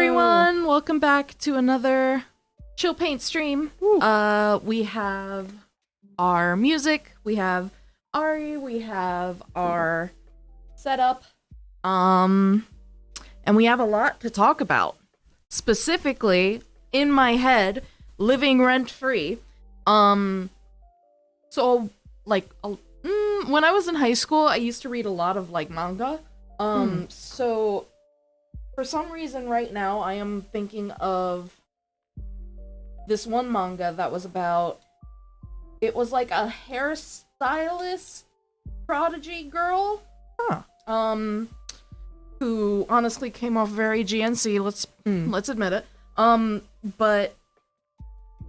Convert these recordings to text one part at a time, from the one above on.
everyone. Welcome back to another Chill Paint stream. We have our music, we have Ari, we have our setup, and we have a lot to talk about. Specifically, in my head, living rent-free. So, like, when I was in high school, I used to read a lot of, like, manga. So, for some reason right now, I am thinking of this one manga that was about, it was like a hairstylist prodigy girl. Who honestly came off very GNC, let's admit it. But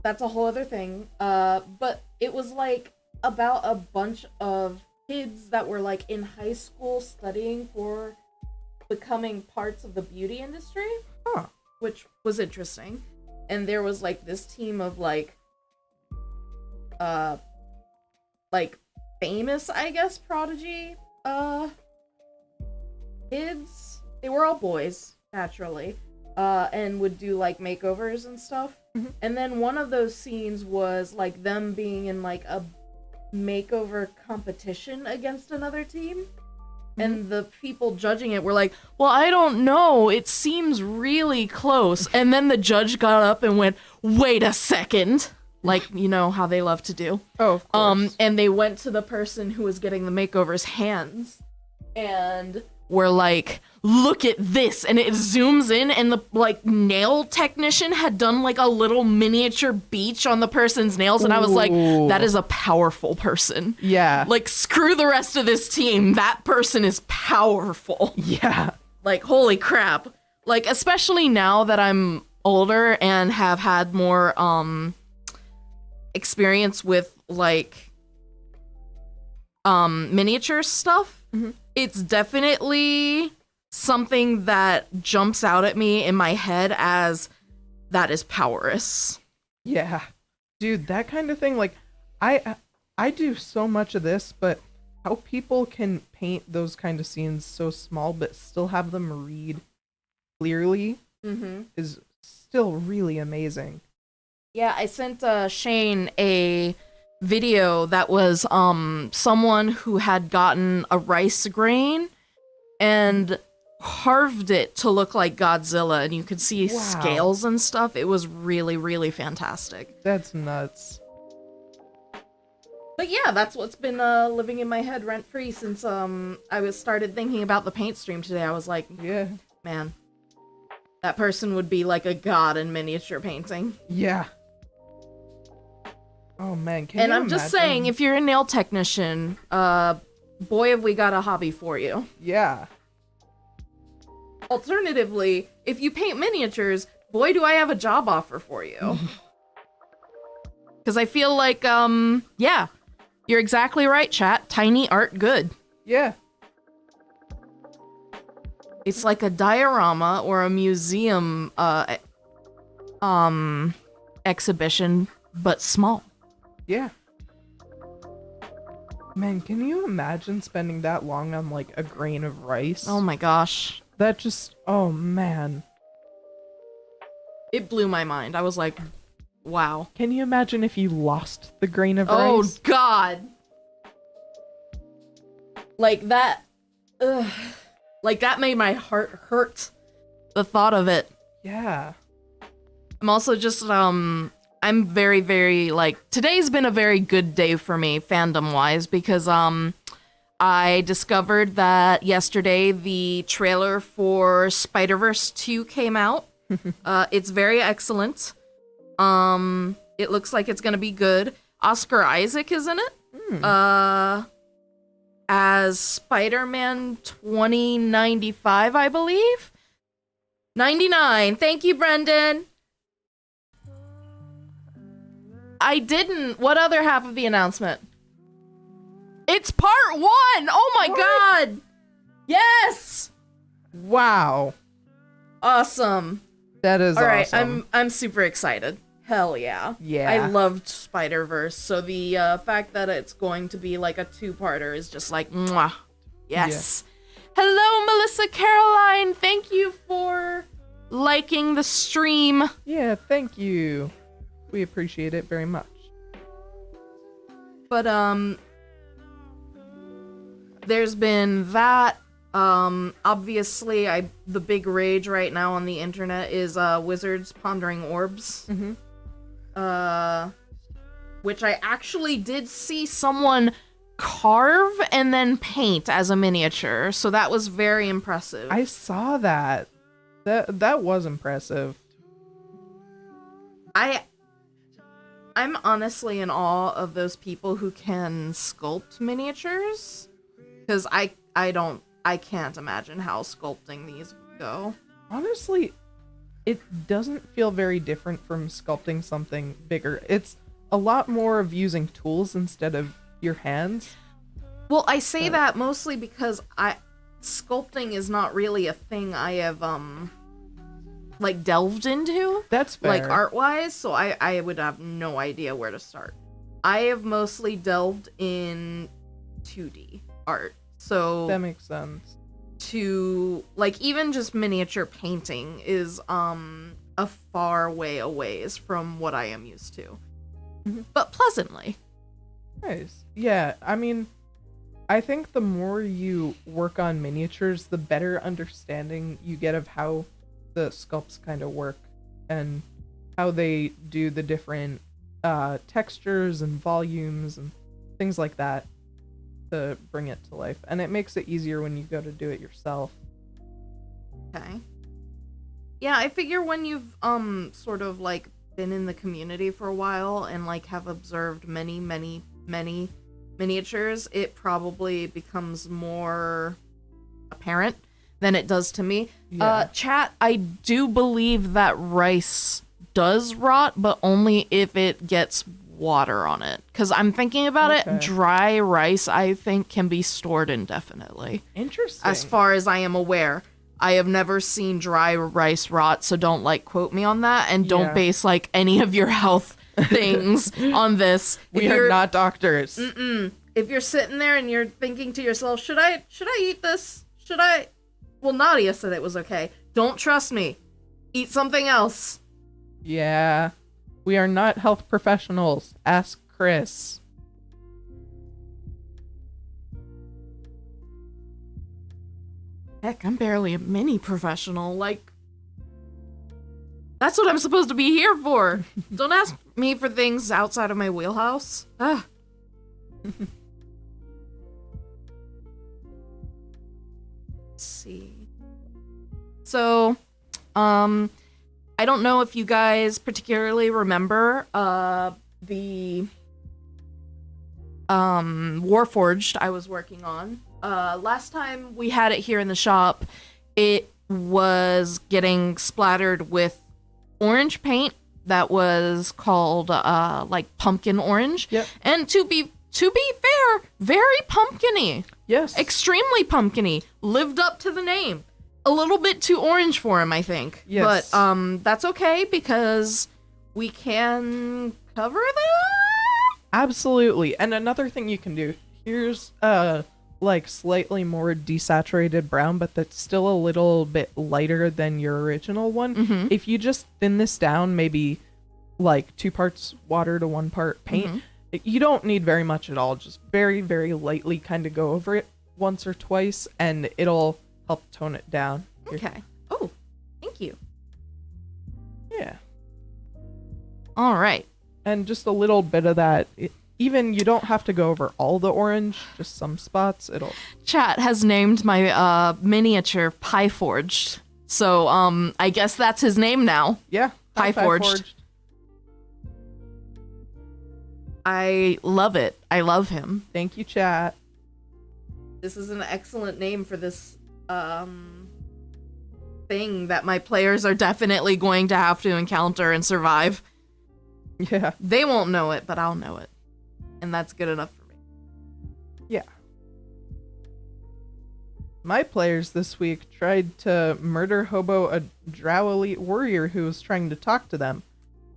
that's a whole other thing. But it was like about a bunch of kids that were like in high school studying for becoming parts of the beauty industry, which was interesting. And there was like this team of like famous, I guess, prodigy kids. They were all boys, naturally, and would do like makeovers and stuff. And then one of those scenes was like them being in like a makeover competition against another team. And the people judging it were like, well, I don't know, it seems really close. And then the judge got up and went, wait a second. Like, you know how they love to do. Oh, of course. And they went to the person who was getting the makeover's hands and were like, look at this. And it zooms in and the like nail technician had done like a little miniature beach on the person's nails. And I was like, that is a powerful person. Yeah. Like, screw the rest of this team. That person is powerful. Yeah. Like, holy crap. Like, especially now that I'm older and have had more, experience with, like, miniature stuff. It's definitely something that jumps out at me in my head as that is powerous. Yeah. Dude, that kind of thing, like, I do so much of this, but how people can paint those kind of scenes so small but still have them read clearly is still really amazing. Yeah, I sent Shane a video that was someone who had gotten a rice grain and carved it to look like Godzilla, and you could see scales and stuff. It was really, really fantastic. That's nuts. But yeah, that's what's been living in my head rent-free since I started thinking about the paint stream today. I was like, Yeah. man, that person would be like a god in miniature painting. Yeah. Oh man, can And you I'm just imagine? saying, if you're a nail technician, boy, have we got a hobby for you. Yeah. Alternatively, if you paint miniatures, boy, do I have a job offer for you. Because I feel like, yeah, you're exactly right, chat. Tiny art good. Yeah. It's like a diorama or a museum, exhibition, but small. Yeah. Man, can you imagine spending that long on like a grain of rice? Oh my gosh. That just, oh man. It blew my mind. I was like, wow. Can you imagine if you lost the grain of Oh rice? god. Like that, ugh. Like that made my heart hurt. The thought of it. Yeah. I'm also just, I'm very, very, like, today's been a very good day for me, fandom-wise, because, I discovered that yesterday the trailer for Spider-Verse 2 came out. It's very excellent. It looks like it's gonna be good. Oscar Isaac is in it. As Spider-Man 2095, I believe? 99. Thank you, Brendan. I didn't. What other half of the announcement? It's part 1! Oh my god! Yes! Wow. Awesome. That is Alright, awesome. I'm super excited. Hell yeah. Yeah. I loved Spider-Verse, so the fact that it's going to be like a two-parter is just like, mwah. Yes. Hello, Melissa Caroline. Thank you for liking the stream. Yeah, thank you. We appreciate it very much. But there's been that. Obviously, the big rage right now on the internet is wizards pondering orbs. Mm-hmm. Which I actually did see someone carve and then paint as a miniature, so that was very impressive. I saw that. That was impressive. I'm honestly in awe of those people who can sculpt miniatures, because I can't imagine how sculpting these would go. Honestly, it doesn't feel very different from sculpting something bigger. It's a lot more of using tools instead of your hands. Well, I say that mostly because sculpting is not really a thing I have like delved into. That's fair. Like art-wise, so I would have no idea where to start. I have mostly delved in 2D art. So that makes sense. To like even just miniature painting is a far way away from what I am used to. Mm-hmm. But pleasantly. Nice. Yeah, I mean, I think the more you work on miniatures, the better understanding you get of how the sculpts kind of work and how they do the different textures and volumes and things like that to bring it to life. And it makes it easier when you go to do it yourself. Okay. Yeah, I figure when you've sort of like been in the community for a while and like have observed many miniatures, it probably becomes more apparent than it does to me. Yeah. Chat, I do believe that rice does rot, but only if it gets water on it. Because I'm thinking about Okay. it, dry rice, I think, can be stored indefinitely. Interesting. As far as I am aware. I have never seen dry rice rot, so don't, like, quote me on that, and don't Yeah. base, like, any of your health things on this. We are not doctors. If you're sitting there and you're thinking to yourself, should I eat this? Should I? Well, Nadia said it was okay. Don't trust me. Eat something else. Yeah. We are not health professionals. Ask Chris. Heck, I'm barely a mini professional. Like, that's what I'm supposed to be here for. Don't ask me for things outside of my wheelhouse. Ah. Let's see. So, I don't know if you guys particularly remember the Warforged I was working on. Last time we had it here in the shop, it was getting splattered with orange paint that was called like pumpkin orange. Yep. And to be fair, very pumpkin-y. Yes. Extremely pumpkin-y. Lived up to the name. A little bit too orange for him, I think. Yes. But that's okay because we can cover that. Absolutely. And another thing you can do, here's like slightly more desaturated brown, but that's still a little bit lighter than your original one. Mm-hmm. If you just thin this down, maybe like 2 parts water to 1 part paint, you don't need very much at all. Just very, very lightly kind of go over it once or twice, and it'll help tone it down. Here. Okay. Oh, thank you. Yeah. All right. And just a little bit of that. Even you don't have to go over all the orange, just some spots. It'll. Chat has named my miniature Pie Forged. So I guess that's his name now. Yeah. Pie Forged. I love it. I love him. Thank you, chat. This is an excellent name for this thing that my players are definitely going to have to encounter and survive. Yeah. They won't know it, but I'll know it. And that's good enough for me. Yeah. My players this week tried to murder Hobo, a Drow elite warrior who was trying to talk to them.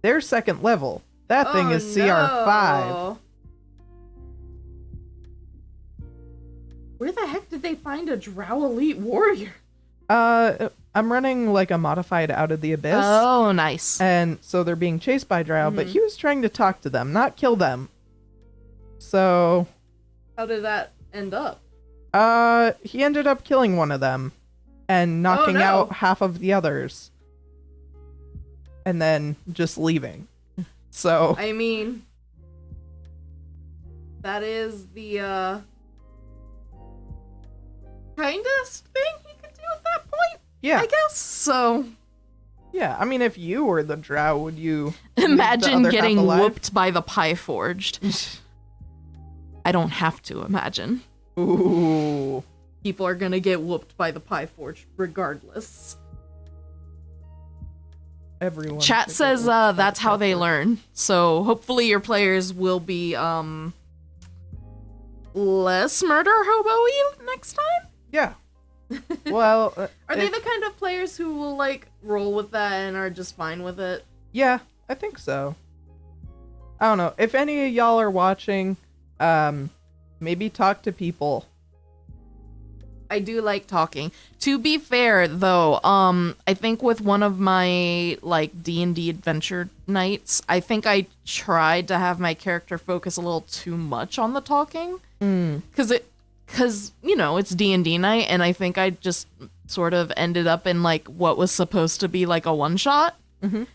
They're 2nd level. That thing is CR5. No. Where the heck did they find a Drow elite warrior? I'm running like a modified Out of the Abyss. Oh, nice. And so they're being chased by Drow, but he was trying to talk to them, not kill them. So How did that end up? he ended up killing one of them and knocking out half of the others. And then just leaving. So I mean, that is the kindest thing he could do at that point, yeah. I guess. So Yeah, I mean, if you were the Drow, would you leave the imagine other half getting alive? whooped by the Pie Forged. I don't have to imagine. Ooh. People are gonna get whooped by the Pie Forged regardless. Everyone. Chat should says get whooped by that's the how they Pie learn. So hopefully your players will be less murder hobo-y next time. Forged. Yeah. Well, Are they the kind of players who will like roll with that and are just fine with it? yeah, I think so. I don't know. If any of y'all are watching, maybe talk to people. I do like talking. To be fair though, I think with one of my like D&D adventure nights, I think I tried to have my character focus a little too much on the talking. Cuz you know, it's D&D night and I think I just sort of ended up in like what was supposed to be like a one shot. Mhm.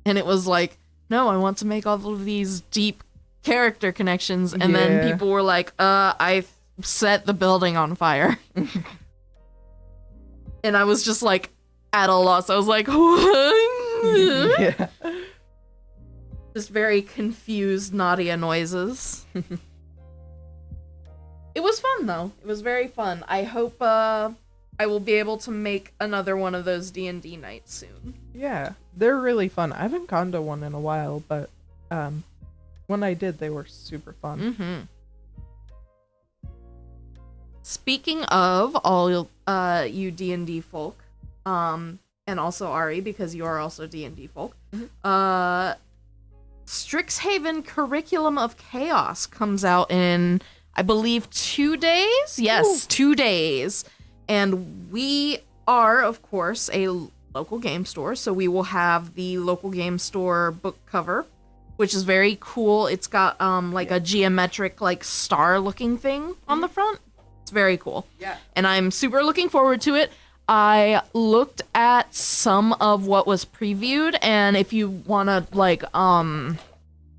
And it was like, no, I want to make all of these deep character connections and then Yeah. people were like, I set the building on fire. And I was just like at a loss. I was like, what? Yeah. Just very confused Nadia noises. It was fun though. It was very fun. I hope I will be able to make another one of those D&D nights soon. Yeah, they're really fun. I haven't gone to one in a while, but when I did, they were super fun. Mm-hmm. Speaking of all you D&D folk, and also Ari, because you are also D&D folk, Strixhaven Curriculum of Chaos comes out in, I believe, 2 days? Yes, 2 days. And we are, of course, a local game store, so we will have the local game store book cover, which is very cool. It's got like a geometric like star looking thing on the front. It's very cool. Yeah. And I'm super looking forward to it. I looked at some of what was previewed, and if you want to like not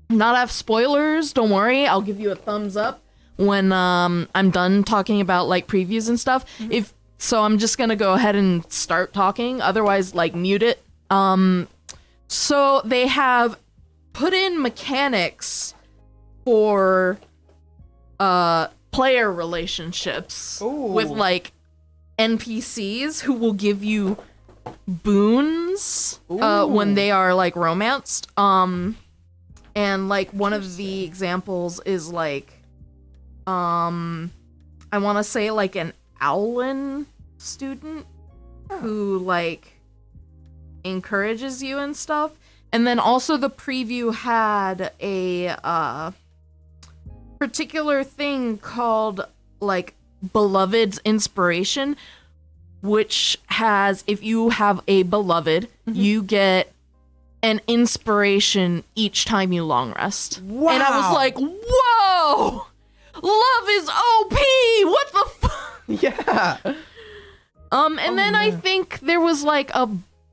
have spoilers, don't worry, I'll give you a thumbs up when I'm done talking about like previews and stuff. If so, I'm just gonna go ahead and start talking, otherwise like mute it. So they have put in mechanics for player relationships Ooh. with like NPCs who will give you boons when they are like romanced. And like one of the examples is like I want to say like an Owlin student who like encourages you and stuff. And then also the preview had a particular thing called like Beloved's Inspiration, which has, if you have a beloved, you get an inspiration each time you long rest. Wow. And I was like, whoa! Love is OP! What the fuck? Yeah. And then I think there was like a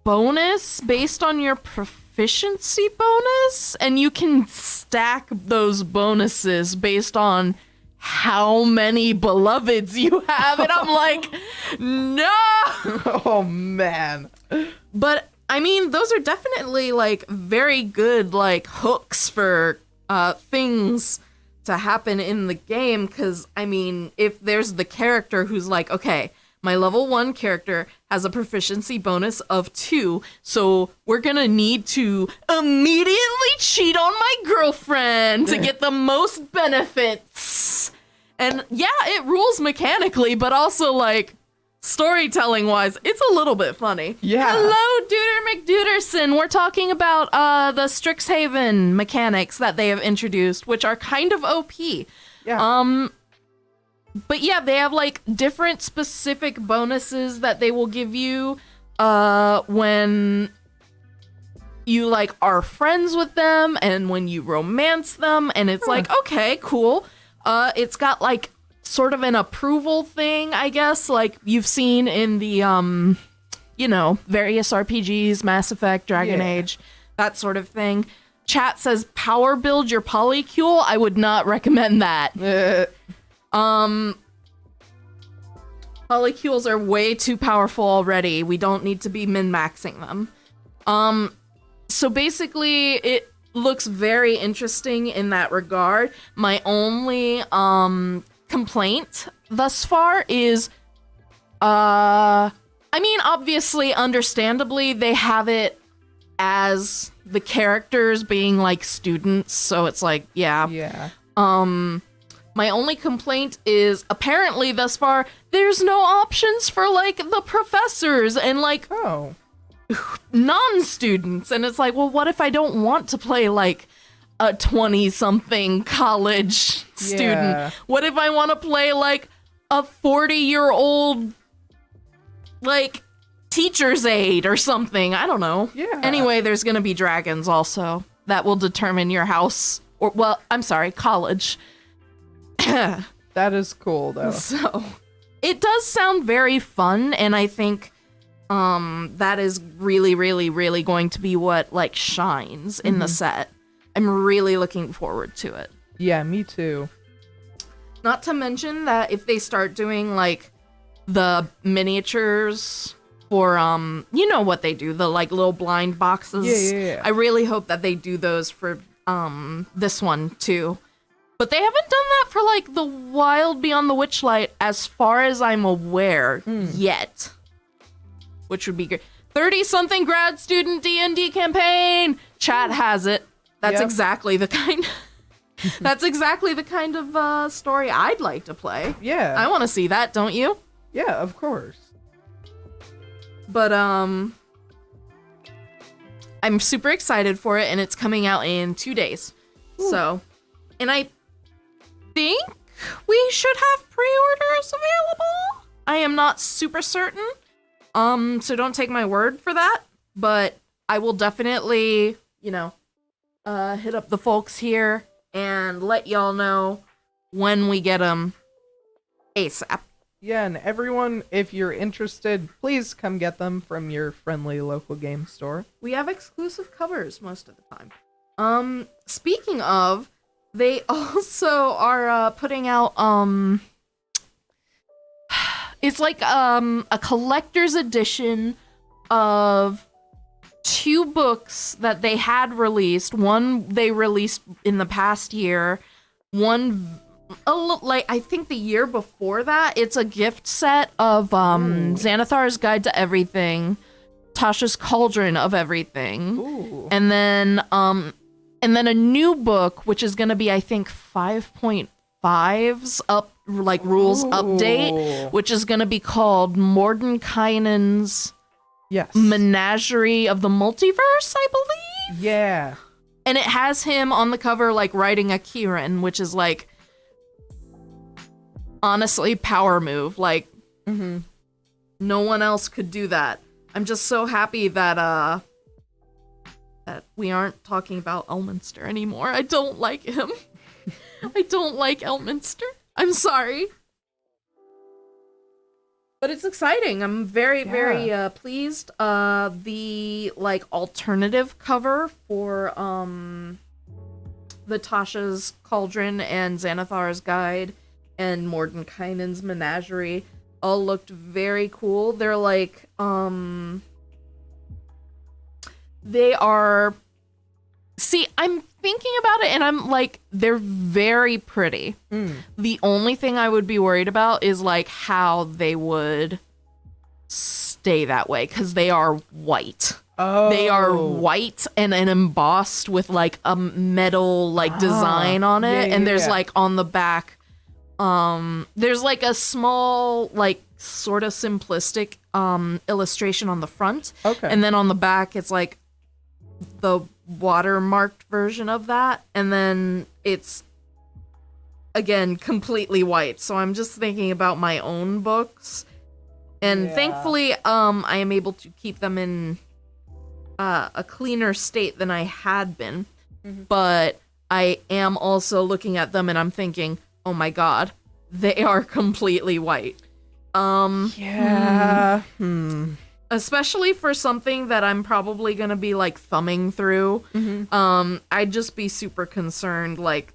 bonus based on your proficiency bonus, and you can stack those bonuses based on how many beloveds you have, and I'm like, no! Oh, man. But I mean, those are definitely like very good like hooks for things to happen in the game, because I mean, if there's the character who's like, okay, my level 1 character has a proficiency bonus of 2, so we're gonna need to immediately cheat on my girlfriend to get the most benefits. And yeah, it rules mechanically, but also like storytelling wise, it's a little bit funny. Yeah. Hello, Duder McDuderson. We're talking about the Strixhaven mechanics that they have introduced, which are kind of OP. Yeah. But yeah, they have like different specific bonuses that they will give you. when you like are friends with them and when you romance them, and it's like, okay, cool. It's got like sort of an approval thing, I guess, like you've seen in the various RPGs, Mass Effect, Dragon Age, that sort of thing. Chat says power build your polycule. I would not recommend that. Polycules are way too powerful already. We don't need to be min-maxing them. So basically, it looks very interesting in that regard. My only complaint thus far is, I mean, obviously, understandably, they have it as the characters being like students, so it's like, yeah. My only complaint is apparently thus far there's no options for like the professors and like non-students, and it's like, well, what if I don't want to play like a 20-something college student? What if I want to play like a 40-year-old like teacher's aide or something? I don't know. Anyway, there's gonna be dragons also that will determine your house, or well, I'm sorry, college. That is cool though. So it does sound very fun, and I think that is really, really, really going to be what like shines in the set. I'm really looking forward to it. Yeah, me too. Not to mention that if they start doing like the miniatures for you know what they do, the like little blind boxes. Yeah. I really hope that they do those for this one too. But they haven't done that for like the Wild Beyond the Witchlight as far as I'm aware yet. Which would be great. 30-something grad student D&D campaign. Chat has it. That's exactly the kind That's exactly the kind of story I'd like to play. Yeah. I want to see that, don't you? Yeah, of course. But I'm super excited for it, and it's coming out in 2 days. Ooh. So, and I think we should have pre-orders available. I am not super certain. So don't take my word for that, but I will definitely, hit up the folks here and let y'all know when we get them ASAP. Yeah, and everyone, if you're interested, please come get them from your friendly local game store. We have exclusive covers most of the time. Speaking of, they also are putting out it's like a collector's edition of 2 books that they had released. One they released in the past year. One, I think the year before that. It's a gift set of Xanathar's Guide to Everything, Tasha's Cauldron of Everything, and then a new book, which is going to be, I think, 5.5's rules update, which is going to be called Mordenkainen's Menagerie of the Multiverse, I believe. Yeah. And it has him on the cover, like, riding a Kirin, which is, like, honestly, power move. Like, no one else could do that. I'm just so happy that, that we aren't talking about Elminster anymore. I don't like him. I don't like Elminster. I'm sorry. But it's exciting. I'm very, very pleased. The alternative cover for the Tasha's Cauldron and Xanathar's Guide and Mordenkainen's Menagerie all looked very cool. They're like they are. See, I'm thinking about it, and I'm like, they're very pretty. The only thing I would be worried about is like how they would stay that way, because they are white. They are white and embossed with like a metal design on it, and there's like on the back, there's like a small sort of simplistic illustration on the front, and then on the back it's like the watermarked version of that, and then it's again completely white. So I'm just thinking about my own books And Yeah. thankfully, I am able to keep them in a cleaner state than I had been. Mhm. But I am also looking at them and I'm thinking, oh my god, they are completely white. Yeah. Especially for something that I'm probably gonna be like thumbing through. I'd just be super concerned, like,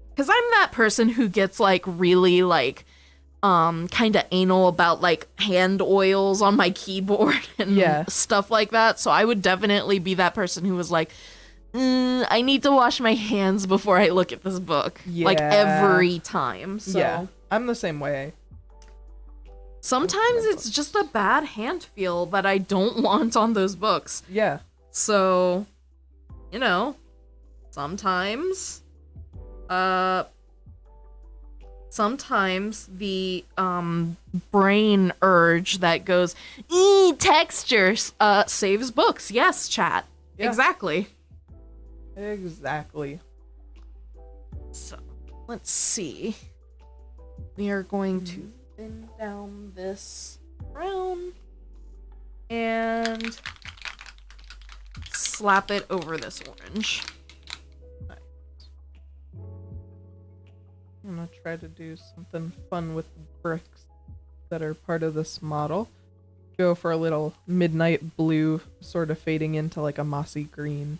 because I'm that person who gets like really like kind of anal about like hand oils on my keyboard and Yeah. stuff like that. So I would definitely be that person who was like, I need to wash my hands before I look at this book. Like Yeah. every time. So Yeah. I'm the same way. sometimes it's just a bad hand feel that I don't want on those books. Yeah. So, you know, sometimes the brain urge that goes texture saves books. Yes, chat. Yeah. Exactly. Exactly. So let's see, we are going to thin down this brown and slap it over this orange. I'm gonna try to do something fun with the bricks that are part of this model. Go for a little midnight blue, sort of fading into like a mossy green.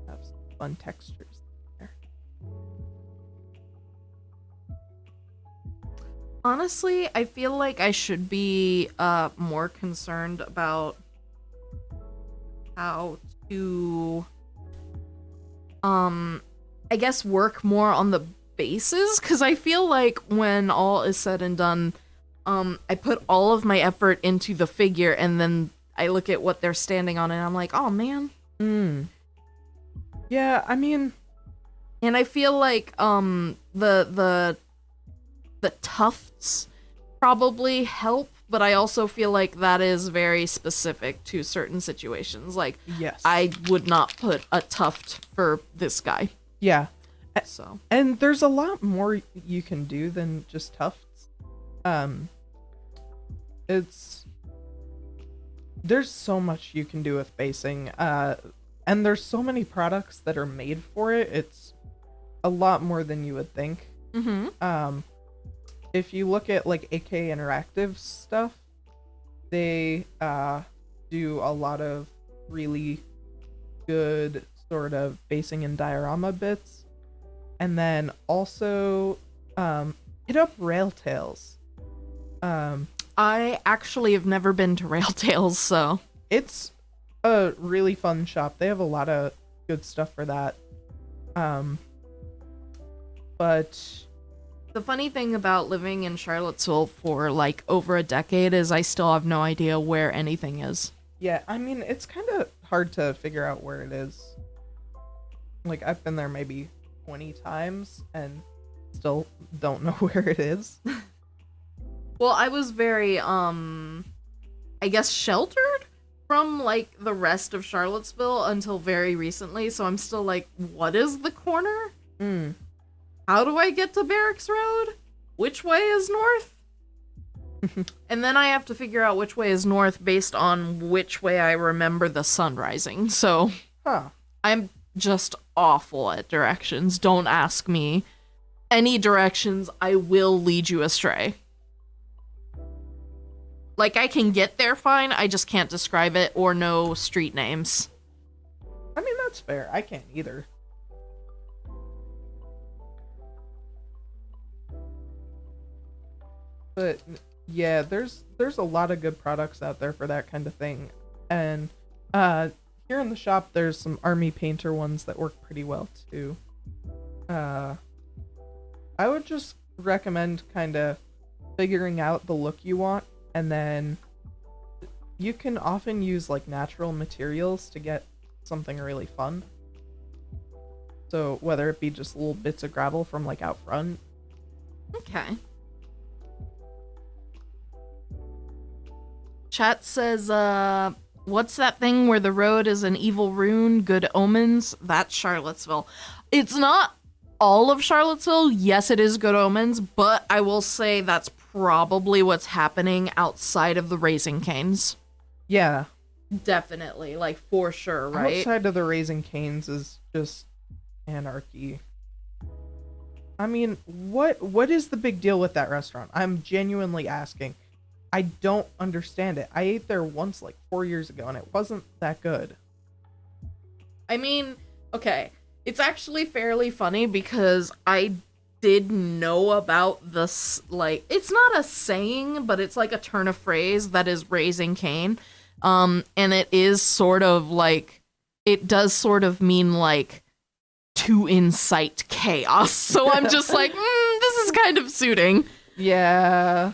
Have some fun textures there. Honestly, I feel like I should be more concerned about how to I guess work more on the bases, because I feel like when all is said and done, I put all of my effort into the figure and then I look at what they're standing on and I'm like, oh man. Yeah, I mean, And I feel like the tufts probably help, but I also feel like that is very specific to certain situations. Like, yes. I would not put a tuft for this guy. Yeah. So And there's a lot more you can do than just tufts. There's so much you can do with basing. And there's so many products that are made for it. It's a lot more than you would think. If you look at like AK Interactive stuff, they do a lot of really good sort of basing and diorama bits. And then also hit up Railtails. I actually have never been to Railtails, so It's a really fun shop. They have a lot of good stuff for that. But the funny thing about living in Charlottesville for like over a decade is I still have no idea where anything is. yeah, I mean, it's kind of hard to figure out where it is. Like, I've been there maybe 20 times and still don't know where it is. Well, I was very I guess sheltered from like the rest of Charlottesville until very recently, so I'm still like, what is the corner? How do I get to Barracks Road? Which way is north? And then I have to figure out which way is north based on which way I remember the sun rising. So Huh. I'm just awful at directions. Don't ask me any directions. I will lead you astray. Like, I can get there fine, I just can't describe it or know street names. I mean, that's fair. I can't either. But yeah, there's a lot of good products out there for that kind of thing. And here in the shop there's some Army Painter ones that work pretty well too. I would just recommend kind of figuring out the look you want, and then you can often use like natural materials to get something really fun. So whether it be just little bits of gravel from like out front. Okay. Chat says, what's that thing where the road is an evil rune, good omens? That's Charlottesville. It's not all of Charlottesville, yes, it is Good Omens, but I will say that's probably what's happening outside of the Raising Canes. Yeah. Definitely, like, for sure, right? Outside of the Raising Canes is just anarchy. I mean, what is the big deal with that restaurant? I'm genuinely asking. I don't understand it. I ate there once like 4 years ago and it wasn't that good. I mean, okay, it's actually fairly funny because I did know about this, like, it's not a saying, but it's like a turn of phrase that is Raising Cane. And it is sort of like, it does sort of mean like to incite chaos. So I'm just like, this is kind of suiting. Yeah.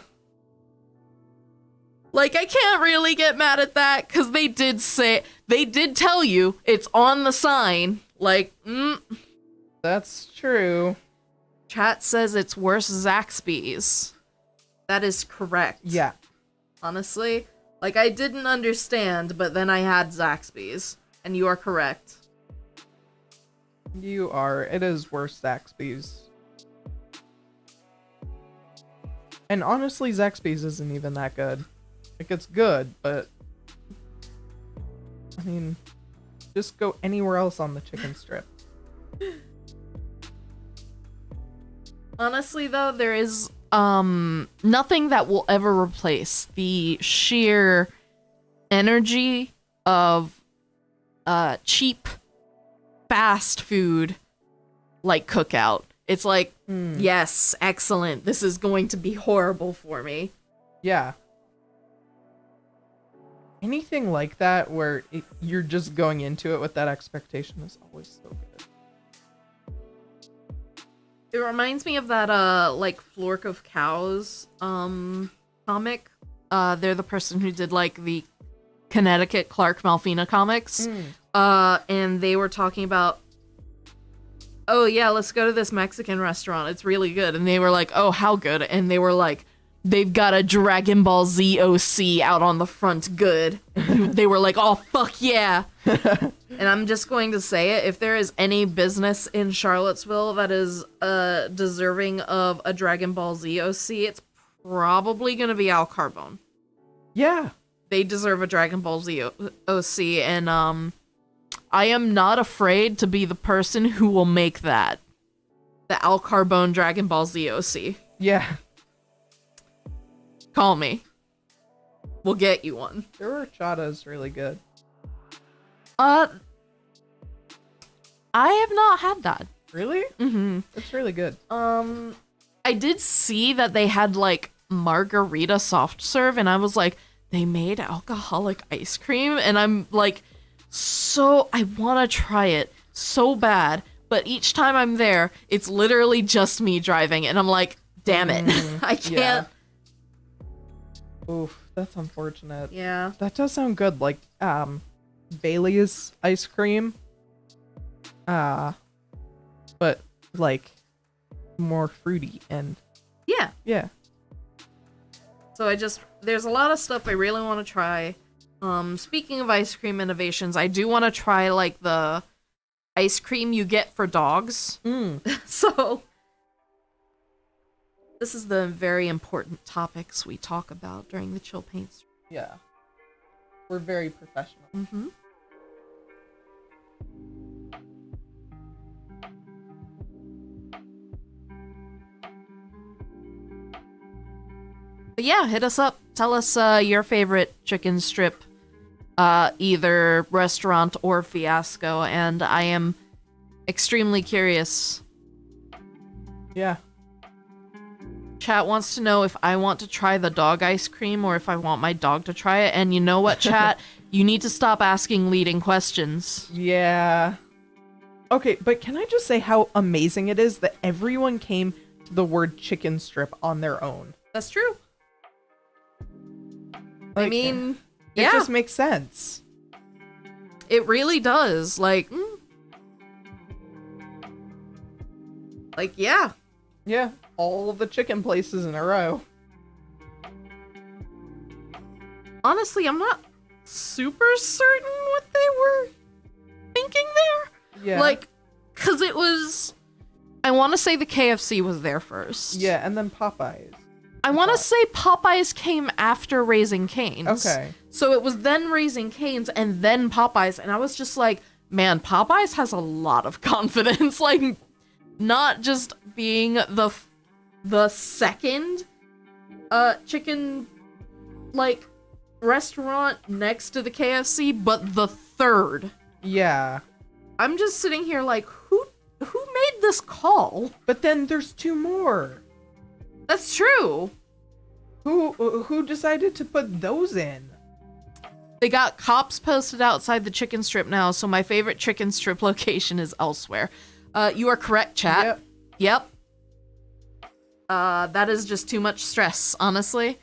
Like, I can't really get mad at that because they did tell you it's on the sign. Like, That's true. Chat says it's worse Zaxby's. That is correct. Yeah. Honestly, like, I didn't understand, but then I had Zaxby's, and you are correct. You are. It is worse Zaxby's. And honestly, Zaxby's isn't even that good. Like, it's good, but I mean, just go anywhere else on the chicken strip. Honestly, though, there is nothing that will ever replace the sheer energy of cheap fast food like Cookout. It's like, yes, excellent. This is going to be horrible for me. Yeah. Anything like that where you're just going into it with that expectation is always so good. It reminds me of that like Flork of Cows comic. They're the person who did like the Connecticut Clark Malfina comics. And they were talking about, oh yeah, let's go to this Mexican restaurant. It's really good. And they were like, oh, how good? And they were like, they've got a Dragon Ball Z OC out on the front. Good. They were like, oh, fuck yeah. And I'm just going to say it. If there is any business in Charlottesville that is deserving of a Dragon Ball Z OC, it's probably going to be Al Carbone. Yeah. They deserve a Dragon Ball Z OC. And I am not afraid to be the person who will make that. The Al Carbone Dragon Ball Z OC. Yeah. Call me. We'll get you one. Their horchata is really good. I have not had that. Really? Mm-hmm. It's really good. I did see that they had like margarita soft serve, and I was like, they made alcoholic ice cream, and I'm like, so I want to try it so bad, but each time I'm there, it's literally just me driving, and I'm like, damn it, I can't. Yeah. Oof, that's unfortunate. Yeah. That does sound good. Like, Bailey's ice cream. But like more fruity and Yeah. yeah. So there's a lot of stuff I really want to try. Speaking of ice cream innovations, I do want to try like the ice cream you get for dogs. So this is the very important topics we talk about during the Chill Paints. Yeah. We're very professional. Mm-hmm. But yeah, hit us up. Tell us your favorite chicken strip, either restaurant or fiasco, and I am extremely curious. Yeah. Chat wants to know if I want to try the dog ice cream or if I want my dog to try it. And you know what, chat? You need to stop asking leading questions. Yeah. Okay, but can I just say how amazing it is that everyone came to the word chicken strip on their own? That's true. Like, I mean, it yeah. just makes sense. It really does. Like, yeah. Yeah. All the chicken places in a row. Honestly, I'm not super certain what they were thinking there. Yeah. Like, because it was I want to say the KFC was there first. Yeah, and then Popeyes. I want to say Popeyes came after Raising Cane's. Okay. So it was then Raising Cane's and then Popeyes. And I was just like, man, Popeyes has a lot of confidence. Like, not just being the second chicken, like, restaurant next to the KFC, but the third. Yeah. I'm just sitting here like, who made this call? But then there's 2 more. That's true. Who decided to put those in? They got cops posted outside the chicken strip now, so my favorite chicken strip location is elsewhere. You are correct, chat. Yep. That is just too much stress, honestly.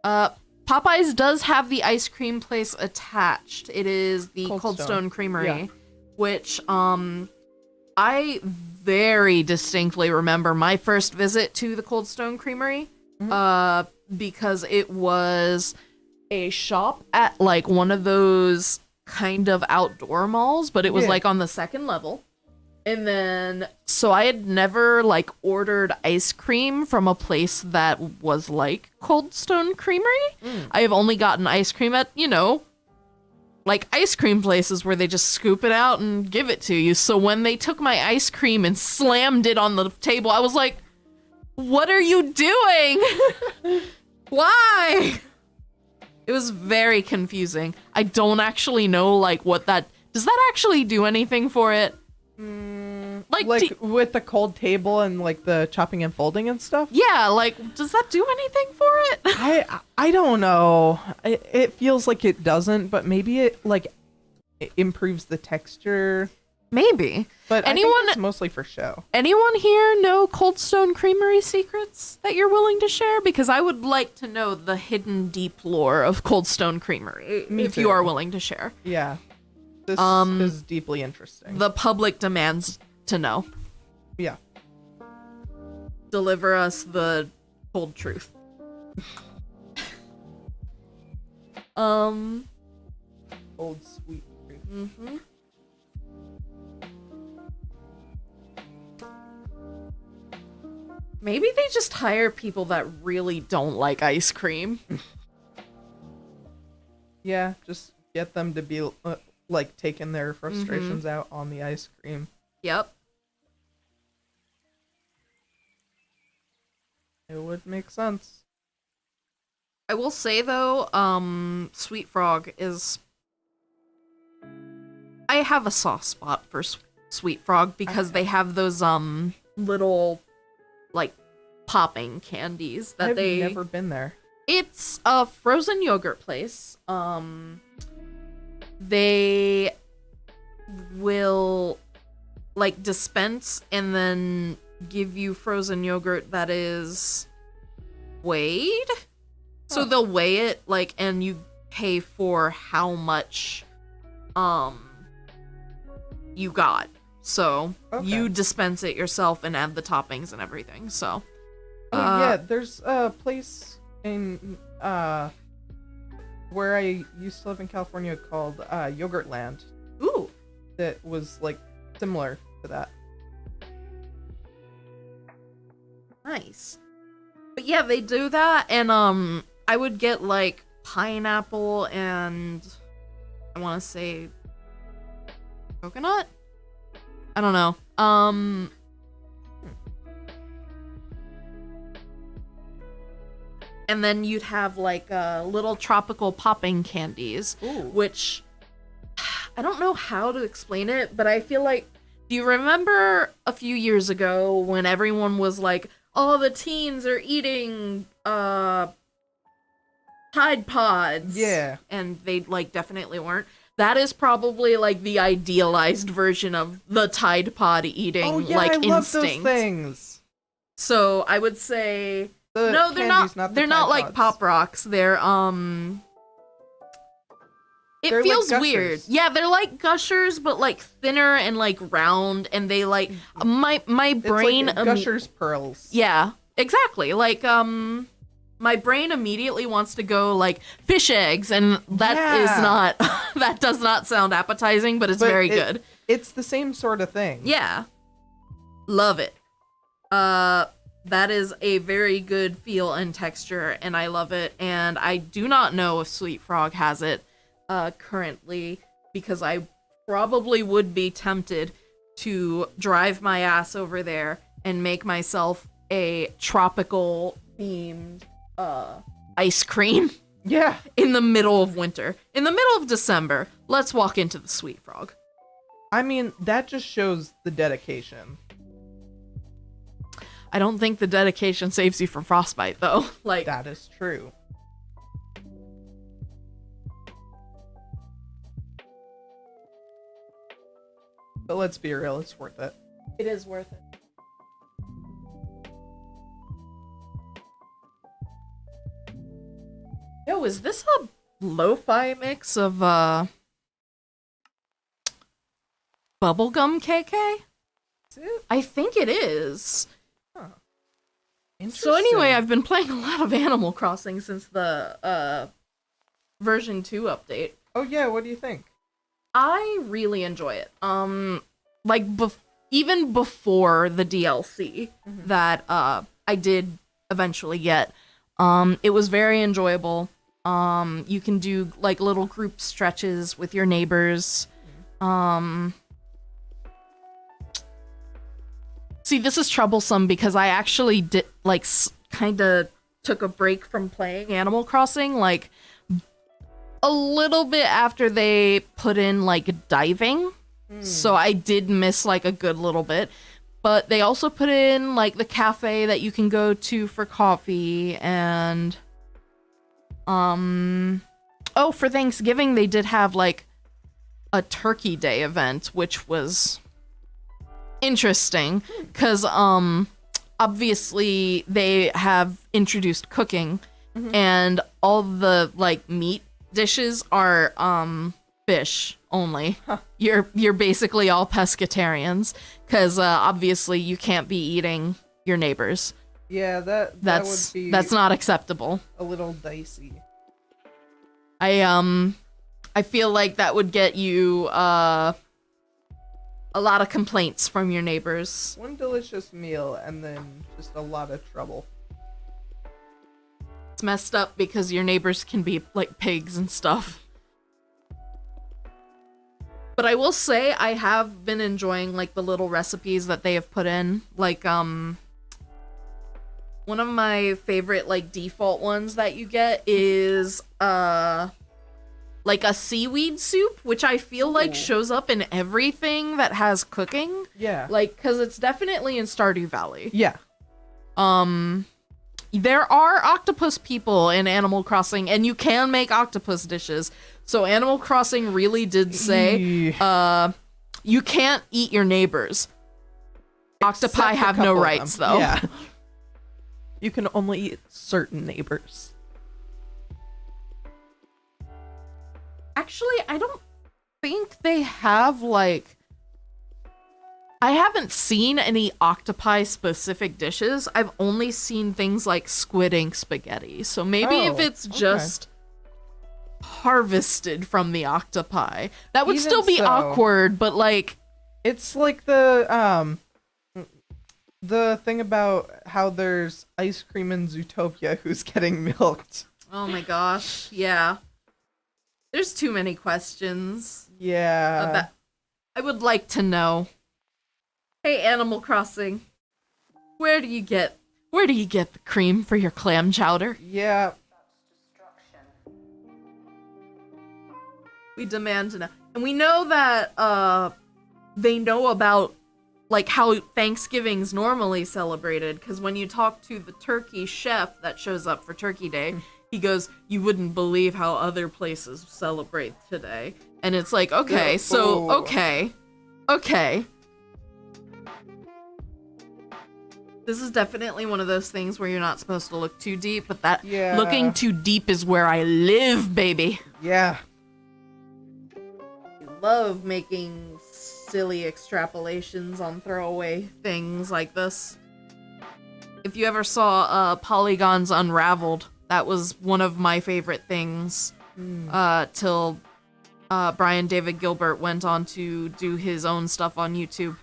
Popeyes does have the ice cream place attached. It is the Cold Stone Creamery, Yeah. which I very distinctly remember my first visit to the Cold Stone Creamery, because it was a shop at like one of those kind of outdoor malls, but it was like on the second level. And then, so I had never like ordered ice cream from a place that was like Cold Stone Creamery. I have only gotten ice cream at, like ice cream places where they just scoop it out and give it to you. So when they took my ice cream and slammed it on the table, I was like, what are you doing? Why? It was very confusing. I don't actually know like what that, does that actually do anything for it? Like with the cold table and like the chopping and folding and stuff? Yeah, like, does that do anything for it? I don't know. It feels like it doesn't, but maybe it improves the texture. Maybe. But I think it's mostly for show. Anyone here know Cold Stone Creamery secrets that you're willing to share? Because I would like to know the hidden deep lore of Cold Stone Creamery, if you are willing to share. Yeah. This is deeply interesting. The public demands to know. Yeah. Deliver us the cold truth. Old sweet truth. Mm-hmm. Maybe they just hire people that really don't like ice cream. Yeah, just get them to be like taking their frustrations out on the ice cream. Yep. It would make sense. I will say though, Sweet Frog is. I have a soft spot for Sweet Frog because they have those little like popping candies that I've they. never been there. It's a frozen yogurt place. They will like dispense and then give you frozen yogurt that is weighed. So they'll weigh it like and you pay for how much you got. So you dispense it yourself and add the toppings and everything. So yeah, there's a place in where I used to live in California called Yogurtland. Ooh. That was like similar to that. Nice. But yeah, they do that and I would get like pineapple and I want to say coconut? I don't know. And then you'd have like little tropical popping candies, which I don't know how to explain it, but I feel like, do you remember a few years ago when everyone was like, oh, the teens are eating Tide Pods? Yeah. And they like definitely weren't. That is probably like the idealized version of the Tide Pod eating like I love instinct. those things. So I would say The no, they're candies, not. the They're not Tide like Pods. Pop Rocks. They're It They're like feels Gushers. weird. Yeah, they're like Gushers, but like thinner and like round, and they like my brain. It's like Gushers Pearls. Yeah, exactly. Like my brain immediately wants to go like fish eggs, and that is not. That does not sound appetizing, but it's very good. It's the same sort of thing. Yeah, love it. That is a very good feel and texture, and I love it. And I do not know if Sweet Frog has it currently, because I probably would be tempted to drive my ass over there and make myself a tropical themed ice cream. Yeah. In the middle of winter. In the middle of December, let's walk into the Sweet Frog. I mean, that just shows the dedication. I don't think the dedication saves you from frostbite, though. Like, That is true. But let's be real, it's worth it. it is worth it. Yo, is this a lo-fi mix of bubblegum KK? Is it? I think it is. So Interesting. anyway, I've been playing a lot of Animal Crossing since the version 2 update. Oh yeah, what do you think? I really enjoy it. Like even before the DLC that I did eventually get, it was very enjoyable. You can do like little group stretches with your neighbors. See, this is troublesome because I actually did like kind of took a break from playing Animal Crossing like a little bit after they put in like diving. So I did miss like a good little bit. But they also put in like the cafe that you can go to for coffee, and oh, for Thanksgiving they did have like a Turkey Day event, which was interesting because obviously they have introduced cooking, and all the like meat dishes are fish only. You're basically all pescatarians because obviously you can't be eating your neighbors. Yeah, that That's would be not acceptable. a little dicey. I feel like that would get you a lot of complaints from your neighbors. One delicious meal and then just a lot of trouble. It's messed up because your neighbors can be like pigs and stuff. But I will say I have been enjoying like the little recipes that they have put in. Like one of my favorite like default ones that you get is like a seaweed soup, which I feel like Ooh. shows up in everything that has cooking. Yeah. Like, cause it's definitely in Stardew Valley. Yeah. There are octopus people in Animal Crossing, and you can make octopus dishes. So Animal Crossing really did say, you can't eat your neighbors. Octopi Except a have no couple of rights, them. though. Yeah. You can only eat certain neighbors. Actually, I don't think they have, like... I haven't seen any octopi-specific dishes. I've only seen things like squid ink spaghetti. So maybe if Oh, it's okay. just harvested from the octopi, that would Even still be so- awkward, but, like... It's like the thing about how there's ice cream in Zootopia who's getting milked. Oh my gosh, yeah. There's too many questions. Yeah. I would like to know. Hey, Animal Crossing, where do you get the cream for your clam chowder? Yeah. We demand to know. And we know that they know about like how Thanksgiving's normally celebrated, because when you talk to the turkey chef that shows up for Turkey Day, he goes, "You wouldn't believe how other places celebrate today." And it's like, okay, Yeah, so oh. okay. This is definitely one of those things where you're not supposed to look too deep, but that Yeah. looking too deep is where I live, baby. Yeah. I love making silly extrapolations on throwaway things like this. If you ever saw Polygon's Unraveled, that was one of my favorite things till Brian David Gilbert went on to do his own stuff on YouTube.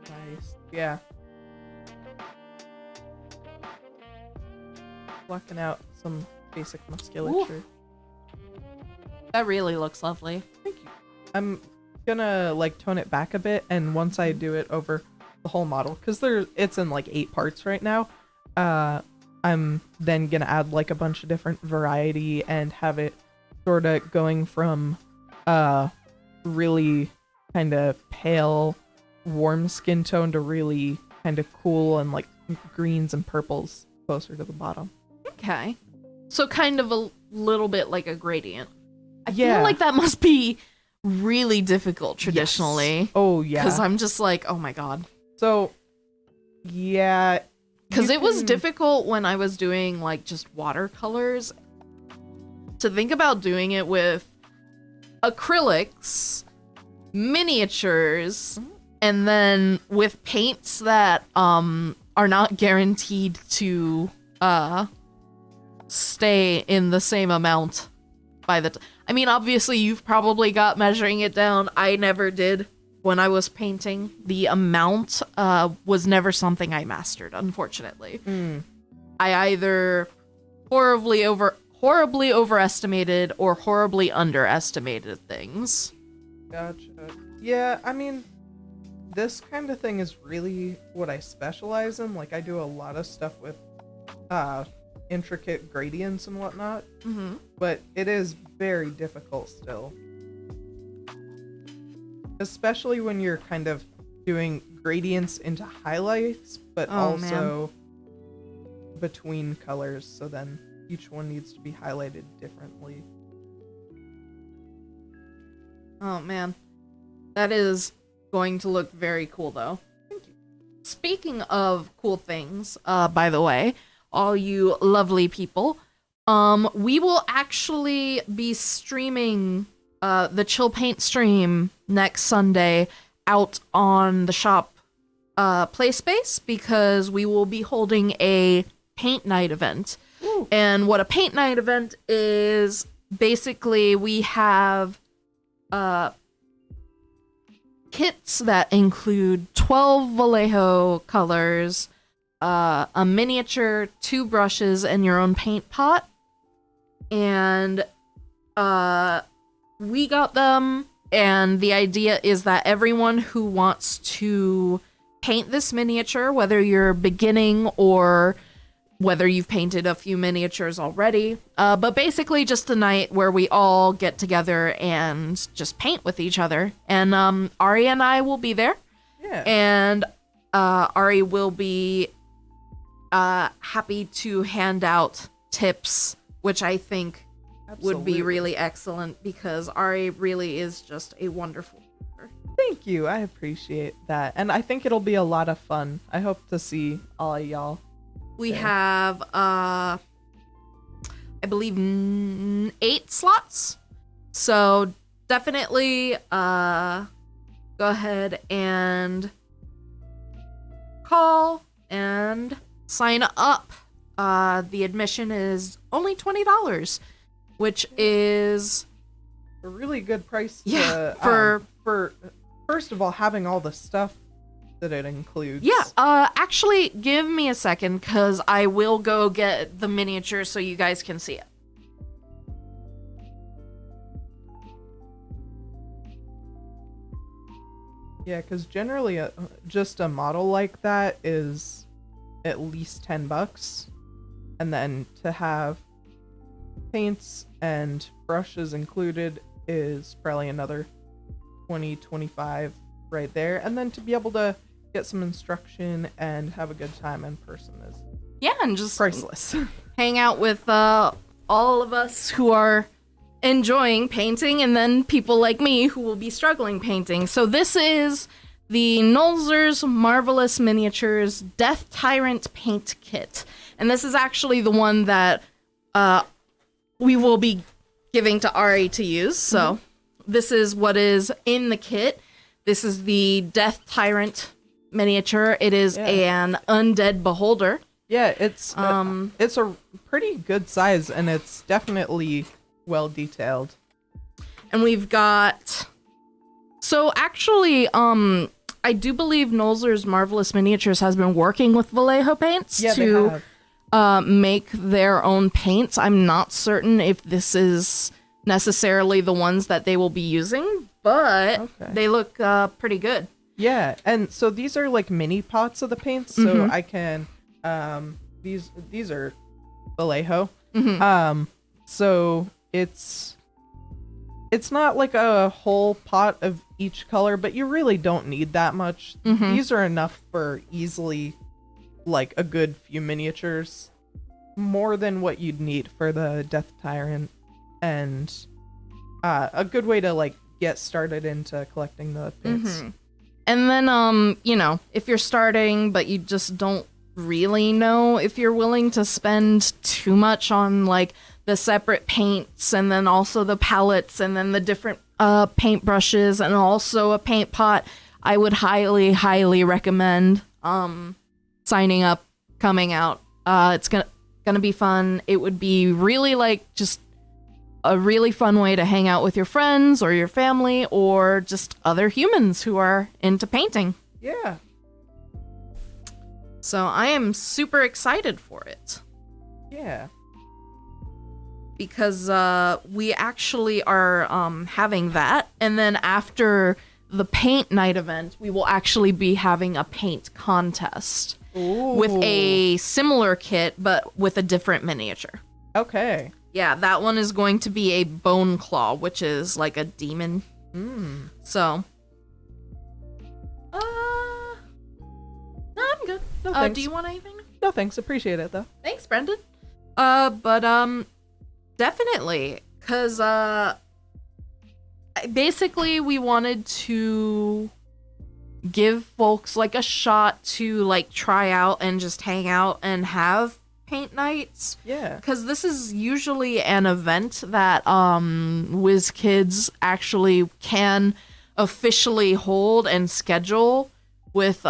Nice. Yeah. Blocking out some basic musculature. That really looks lovely. Thank you. I'm gonna like tone it back a bit, and once I do it over the whole model, because it's in like 8 parts right now, I'm then gonna add like a bunch of different variety and have it sort of going from really kind of pale warm skin tone to really kind of cool and like greens and purples closer to the bottom. Okay. So kind of a little bit like a gradient. I Yeah. feel like that must be really difficult traditionally. Yes. Oh yeah. Because I'm just like, oh my god. So yeah. Because you it was can- difficult when I was doing like just watercolors. To think about doing it with acrylics, miniatures, and then with paints that are not guaranteed to stay in the same amount by the I mean, obviously you've probably got measuring it down. I never did when I was painting. The amount was never something I mastered, unfortunately. I either horribly overestimated or horribly underestimated things. Gotcha. Yeah, I mean, this kind of thing is really what I specialize in. Like, I do a lot of stuff with intricate gradients and whatnot, Mm-hmm. but it is very difficult still. Especially when you're kind of doing gradients into highlights, but Oh, also between colors, so then each one needs to be highlighted differently. Oh man, that is going to look very cool though. Thank you. Speaking of cool things, by the way, all you lovely people, we will actually be streaming the Chill Paint stream next Sunday out on the shop play space because we will be holding a paint night event. Ooh. And what a paint night event is, basically we have kits that include 12 Vallejo colors, a miniature, 2 brushes, and your own paint pot. And we got them, and the idea is that everyone who wants to paint this miniature, whether you're beginning or whether you've painted a few miniatures already, but basically just a night where we all get together and just paint with each other. And Ari and I will be there, Yeah. and Ari will be happy to hand out tips, which I think would be Absolutely. really excellent because Ari really is just a wonderful painter. Thank you. I appreciate that. And I think it'll be a lot of fun. I hope to see all of y'all. We Okay. have, I believe, 8 slots. So definitely go ahead and call and sign up. The admission is only $20, which is A really good price Yeah, to, for first of all having all the stuff that it includes. actually give me a second because I will go get the miniature so you guys can see it. Yeah, because generally just a model like that is at least $10, and then to have paints and brushes included is probably another 20-25 right there, and then to be able to get some instruction and have a good time in person is Yeah, and just priceless. hang out with all of us who are enjoying painting, and then people like me who will be struggling painting. So this is the Nolzur's Marvelous Miniatures Death Tyrant Paint Kit. And this is actually the one that we will be giving to Ari to use. So this is what is in the kit. This is the Death Tyrant miniature. It is an undead beholder. Yeah, it's a pretty good size, and it's definitely well detailed. And we've got, so actually I do believe Nolzur's Marvelous Miniatures has been working with Vallejo Paints Yeah, they to have. make their own paints. I'm not certain if this is necessarily the ones that they will be using, but Okay. they look pretty good. Yeah, and so these are like mini pots of the paints, so I can these are Vallejo. So it's not like a whole pot of each color, but you really don't need that much. These are enough for easily like a good few miniatures, more than what you'd need for the Death Tyrant, and a good way to like get started into collecting the paints. And then, you know, if you're starting, but you just don't really know if you're willing to spend too much on like the separate paints and then also the palettes and then the different paint brushes and also a paint pot, I would highly, highly recommend signing up, coming out. It's gonna be fun. It would be really like just a really fun way to hang out with your friends or your family or just other humans who are into painting. Yeah. So I am super excited for it Yeah. because we actually are having that. And then after the paint night event, we will actually be having a paint contest with a similar kit, but with a different miniature. Okay. Yeah, that one is going to be a Bone Claw, which is like a demon. So, no, I'm good. No, thanks. Do you want anything? No, thanks. Appreciate it though. Thanks, Brendan. Definitely, cause basically we wanted to give folks like a shot to like try out and just hang out and have paint nights. Yeah. Because this is usually an event that WizKids actually can officially hold and schedule with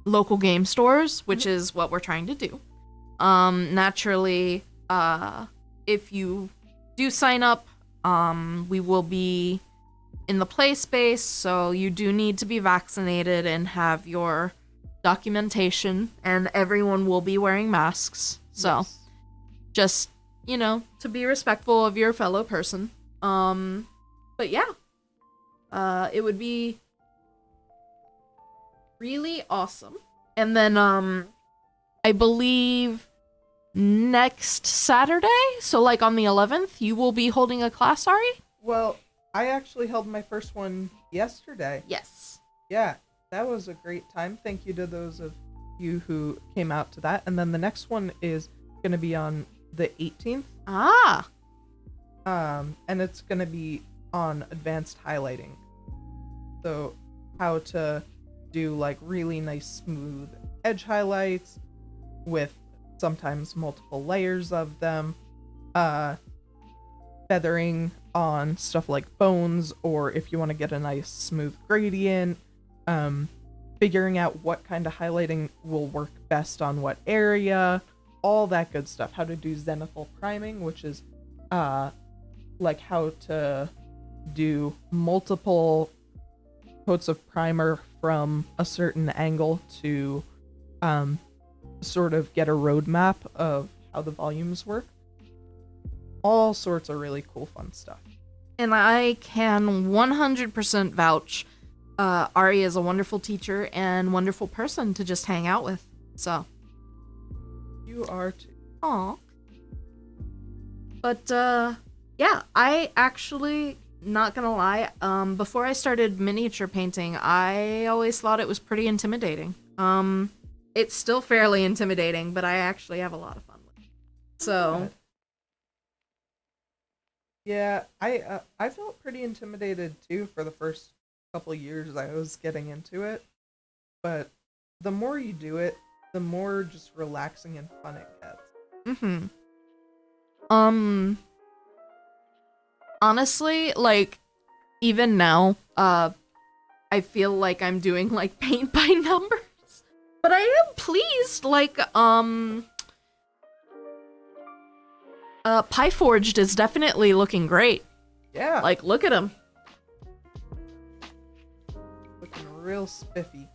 local game stores, which is what we're trying to do. Naturally, if you do sign up, we will be in the play space, so you do need to be vaccinated and have your documentation, and everyone will be wearing masks. So Yes. just, you know, to be respectful of your fellow person. But yeah, it would be really awesome. And then, I believe next Saturday, so like on the 11th, you will be holding a class, Ari? Well, I actually held my first one yesterday. Yes. Yeah, that was a great time. Thank you to those of you who came out to that. And then the next one is going to be on the 18th. Ah. And it's going to be on advanced highlighting. So how to do like really nice smooth edge highlights with sometimes multiple layers of them. Feathering on stuff like bones, or if you want to get a nice smooth gradient. Figuring out what kind of highlighting will work best on what area, all that good stuff. How to do zenithal priming, which is like how to do multiple coats of primer from a certain angle to sort of get a roadmap of how the volumes work. All sorts of really cool fun stuff. And I can 100% vouch. Ari is a wonderful teacher and wonderful person to just hang out with. So. You are too. Aw. But, yeah, I actually, not gonna lie, before I started miniature painting, I always thought it was pretty intimidating. It's still fairly intimidating, but I actually have a lot of fun with it. So. Yeah, I felt pretty intimidated too for the first couple of years I was getting into it, but the more you do it, the more just relaxing and fun it gets. Honestly, like, even now, I feel like I'm doing like paint by numbers, but I am pleased. Like, Pieforged is definitely looking great. Yeah. Like, look at him. real spiffy.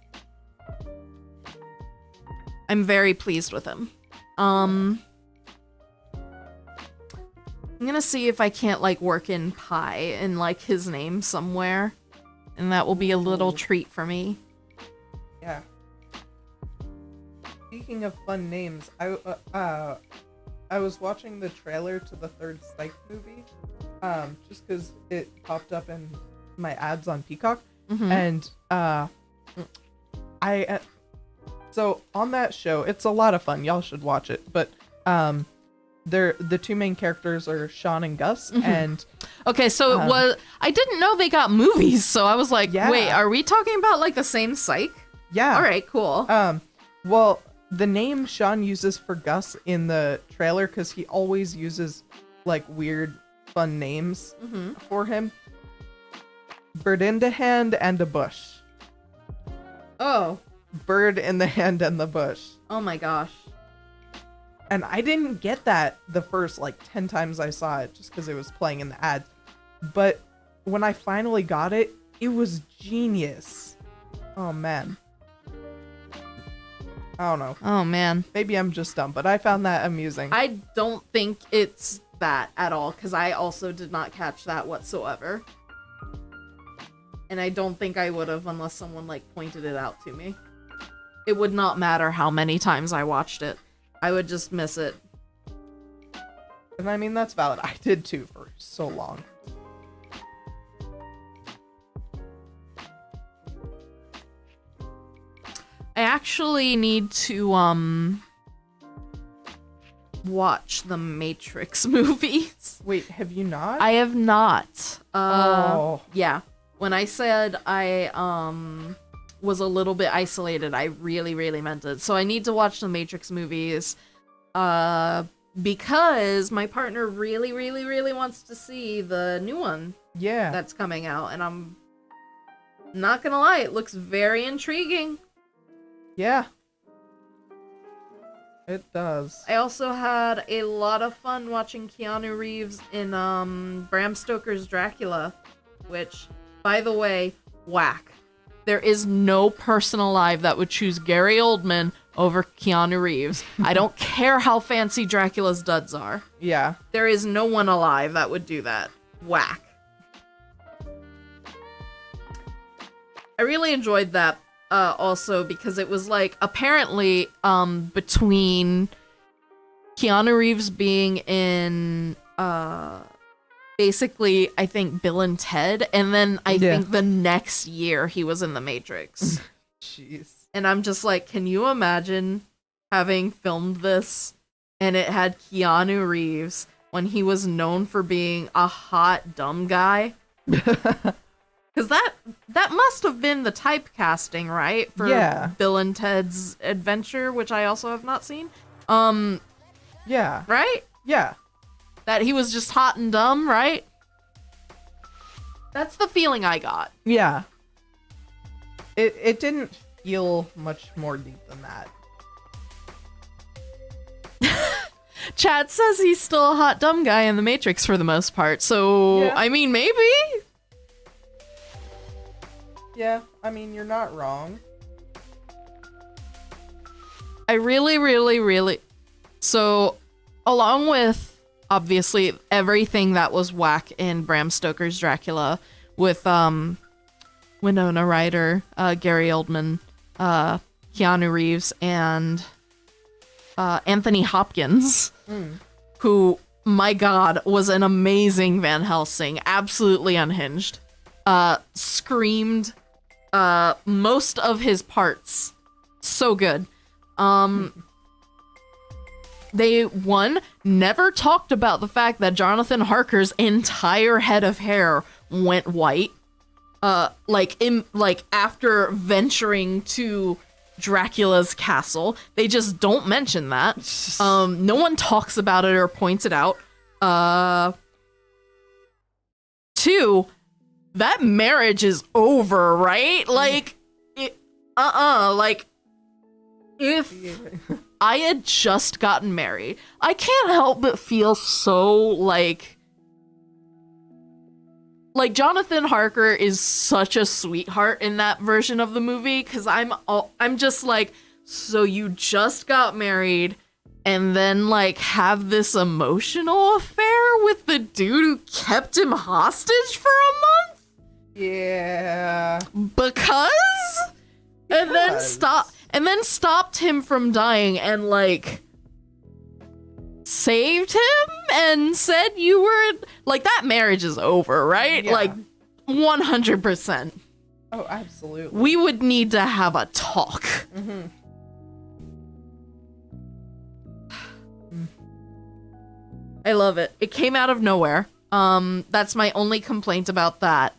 I'm very pleased with him. I'm gonna see if I can't like work in Pi and like his name somewhere, and that will be a little Ooh. treat for me. Yeah. Speaking of fun names, I was watching the trailer to the third Psych movie, just because it popped up in my ads on Peacock, and so on that show, it's a lot of fun. Y'all should watch it. But the two main characters are Sean and Gus, and Okay, so it was. I didn't know they got movies, so I was like, Yeah. wait, are we talking about like the same Psych? yeah. All right, cool. Well, the name Sean uses for Gus in the trailer, because he always uses like weird, fun names for him. Bird in the hand and a bush. Oh. Bird in the hand and the bush. Oh my gosh. And I didn't get that the first like 10 times I saw it, just because it was playing in the ad. But when I finally got it, it was genius. Oh man. I don't know. Oh man. Maybe I'm just dumb, but I found that amusing. I don't think it's that at all, because I also did not catch that whatsoever. And I don't think I would have unless someone like pointed it out to me. It would not matter how many times I watched it. I would just miss it. And I mean, that's valid. I did too for so long. I actually need to watch the Matrix movies. Wait, have you not? I have not. Oh. Yeah. When I said I was a little bit isolated, I really, really meant it. So I need to watch the Matrix movies because my partner really, really, really wants to see the new one Yeah. that's coming out, and I'm not gonna lie, it looks very intriguing. Yeah. It does. I also had a lot of fun watching Keanu Reeves in Bram Stoker's Dracula, which, by the way, whack. There is no person alive that would choose Gary Oldman over Keanu Reeves. I don't care how fancy Dracula's duds are. Yeah. There is no one alive that would do that. Whack. I really enjoyed that also because it was like apparently between Keanu Reeves being in basically I think Bill and Ted, and then I think the next year he was in The Matrix. Jeez. And I'm just like, can you imagine having filmed this and it had Keanu Reeves when he was known for being a hot dumb guy? Because that must have been the typecasting, right? For Bill and Ted's Adventure, which I also have not seen. Yeah. Right? Yeah. That he was just hot and dumb, right? That's the feeling I got. Yeah. It didn't feel much more deep than that. Chad says he's still a hot dumb guy in The Matrix for the most part, so Yeah. I mean, maybe. Yeah, I mean, you're not wrong. I really. So, along with obviously everything that was whack in Bram Stoker's Dracula, with Winona Ryder, Gary Oldman, Keanu Reeves, and Anthony Hopkins, who, my God, was an amazing Van Helsing, absolutely unhinged. Screamed most of his parts. So good. They, never talked about the fact that Jonathan Harker's entire head of hair went white. After venturing to Dracula's castle. They just don't mention that. No one talks about it or points it out. 2, that marriage is over, right? Like, if I had just gotten married, I can't help but feel so, like, like Jonathan Harker is such a sweetheart in that version of the movie, because I'm just like, so you just got married and then like have this emotional affair with the dude who kept him hostage for a month? Yeah. Because? And then stopped him from dying and like saved him and said you were like, that marriage is over, right? Yeah. Like 100%. Oh, absolutely. We would need to have a talk. Mm-hmm. I love it. It came out of nowhere. That's my only complaint about that.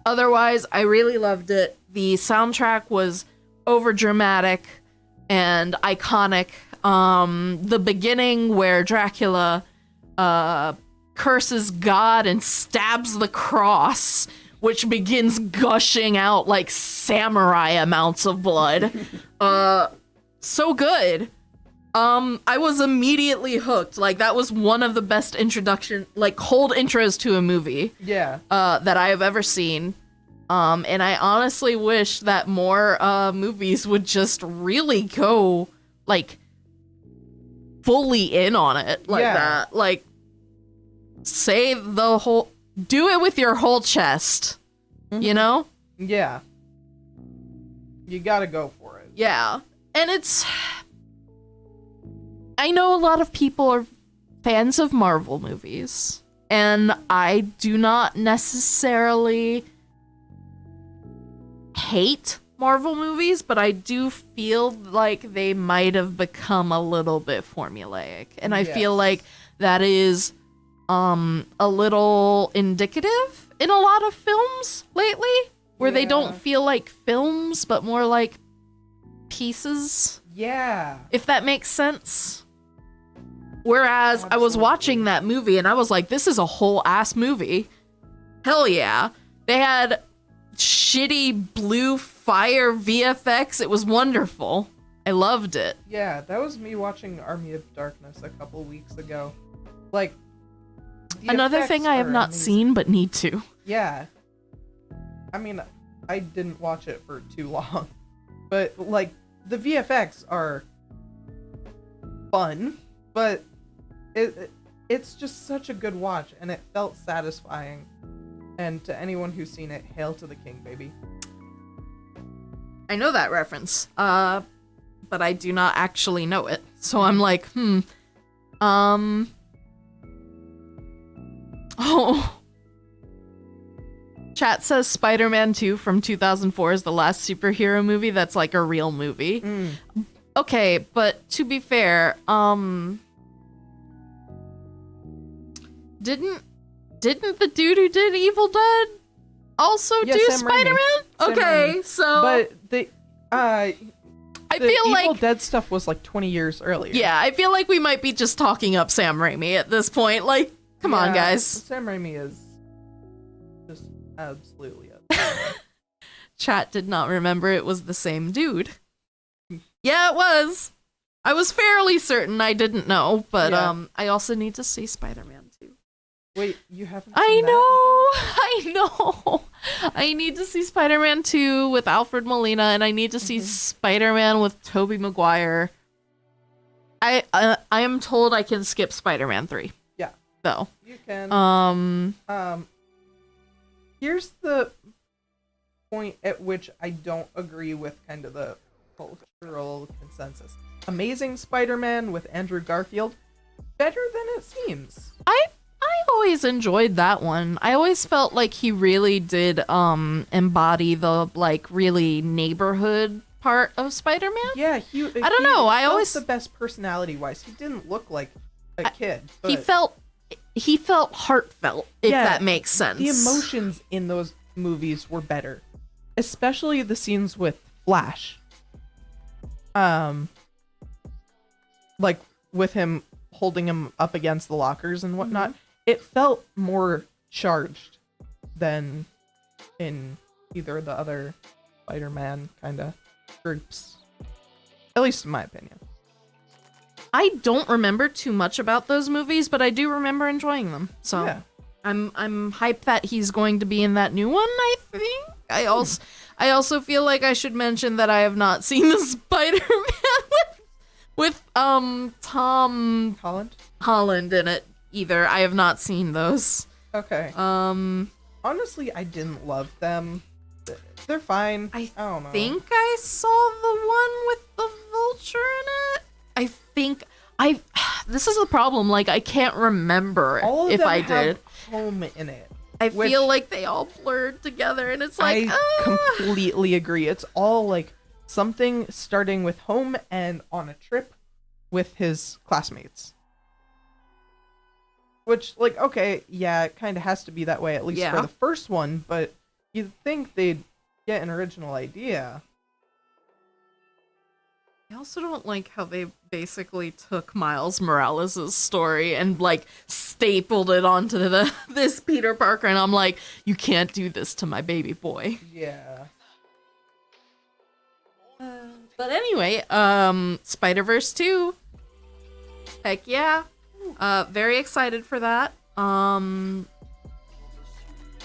Otherwise, I really loved it. The soundtrack was over dramatic and iconic. The beginning where Dracula curses God and stabs the cross, which begins gushing out like samurai amounts of blood. So good. I was immediately hooked. Like, that was one of the best introduction, like, cold intros to a movie. Yeah. That I have ever seen. And I honestly wish that more movies would just really go, like, fully in on it like that. Like, say the whole, do it with your whole chest, you know? Yeah. You gotta go for it. Yeah. And it's, I know a lot of people are fans of Marvel movies, and I do not necessarily hate Marvel movies, but I do feel like they might have become a little bit formulaic. And I feel like that is a little indicative in a lot of films lately, where they don't feel like films, but more like pieces. Yeah. If that makes sense. Whereas I was watching that movie and I was like, this is a whole ass movie. Hell yeah. They had shitty blue fire VFX. It was wonderful. I loved it. Yeah, that was me watching Army of Darkness a couple weeks ago. Like, another thing I have not seen but need to. Yeah. I mean, I didn't watch it for too long. But, like, the VFX are fun, but it's just such a good watch, and it felt satisfying. And to anyone who's seen it, hail to the king, baby. I know that reference, but I do not actually know it. So I'm like, Oh. Chat says Spider-Man 2 from 2004 is the last superhero movie that's like a real movie. Okay, but to be fair, didn't the dude who did Evil Dead also do Sam Spider-Man? Raimi. Okay, so but the I the feel Evil like Dead stuff was like 20 years earlier. yeah, I feel like we might be just talking up Sam Raimi at this point. Like, come on, guys. Sam Raimi is just absolutely Chat did not remember it was the same dude. Yeah, it was. I was fairly certain. I didn't know, but I also need to see Spider-Man 2. Wait, you haven't I seen know. I need to see Spider-Man 2 with Alfred Molina, and I need to see Spider-Man with Tobey Maguire. I am told I can skip Spider-Man 3. Yeah. Though. You can. Here's the point at which I don't agree with kind of the cultural consensus. Amazing Spider-Man with Andrew Garfield, better than it seems. I always enjoyed that one. I always felt like he really did embody the like really neighborhood part of Spider-Man. Yeah, I don't know. I felt always the best personality-wise. He didn't look like a kid. He felt heartfelt, if that makes sense. The emotions in those movies were better, especially the scenes with Flash. Like with him holding him up against the lockers and whatnot. It felt more charged than in either of the other Spider-Man kind of groups. At least in my opinion. I don't remember too much about those movies, but I do remember enjoying them. So, I'm hyped that he's going to be in that new one, I think. I also feel like I should mention that I have not seen the Spider-Man with Tom Holland. In it either. I have not seen those. Okay. Honestly, I didn't love them. They're fine. I don't know. I think I saw the one with the vulture in it. I think this is the problem. Like, I can't remember All of if them I have did. home in it. I feel like they all blurred together, and it's like I completely agree. It's all like something starting with home and on a trip with his classmates. Which, like, okay, yeah, it kind of has to be that way, at least for the first one, but you'd think they'd get an original idea. I also don't like how they basically took Miles Morales' story and like stapled it onto this Peter Parker, and I'm like, you can't do this to my baby boy. Yeah. But anyway, Spider-Verse 2. Heck yeah. Very excited for that.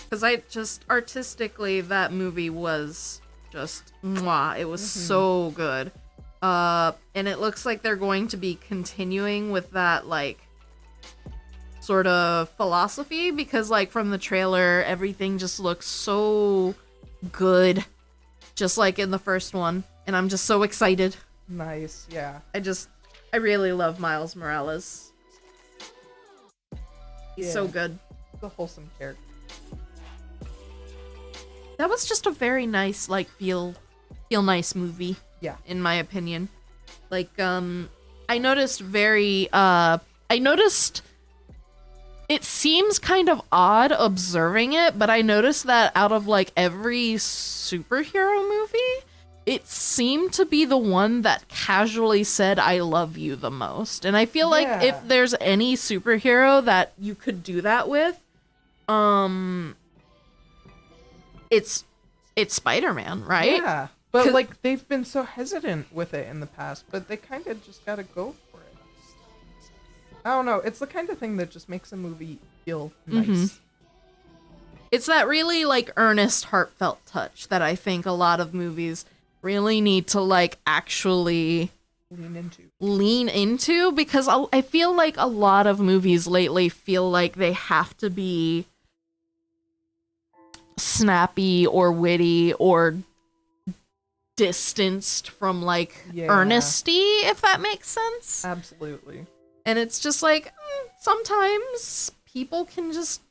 Because I just artistically, that movie was just mwah. It was so good. And it looks like they're going to be continuing with that, like, sort of philosophy, because, like, from the trailer, everything just looks so good, just like in the first one, and I'm just so excited. Nice, yeah. I really love Miles Morales. He's so good. He's a wholesome character. That was just a very nice, like, feel nice movie. Yeah. In my opinion. Like, I noticed it seems kind of odd observing it, but I noticed that out of, like, every superhero movie, it seemed to be the one that casually said, I love you the most. And I feel like if there's any superhero that you could do that with, it's Spider-Man, right? Yeah. But, like, they've been so hesitant with it in the past, but they kind of just gotta go for it. I don't know. It's the kind of thing that just makes a movie feel nice. It's that really, like, earnest, heartfelt touch that I think a lot of movies really need to, like, actually lean into, because I feel like a lot of movies lately feel like they have to be snappy or witty or distanced from, like, earnesty, if that makes sense. Absolutely. And it's just like, sometimes people can just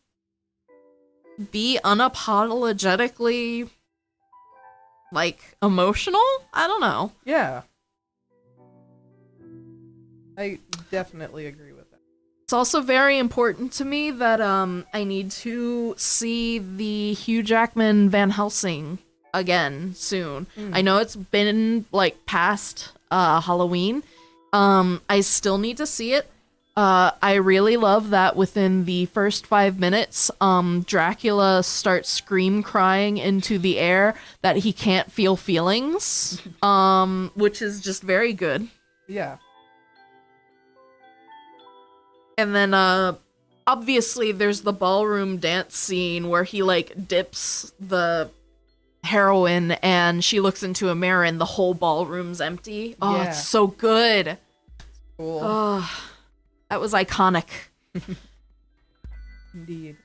be unapologetically, like, emotional? I don't know. Yeah. I definitely agree with that. It's also very important to me that I need to see the Hugh Jackman Van Helsing again soon. I know it's been, like, past Halloween. I still need to see it. I really love that within the first 5 minutes, Dracula starts scream crying into the air that he can't feel feelings, which is just very good. Yeah. And then, obviously there's the ballroom dance scene where he, like, dips the heroine and she looks into a mirror and the whole ballroom's empty. Oh, it's so good. Cool. Oh, that was iconic. Indeed.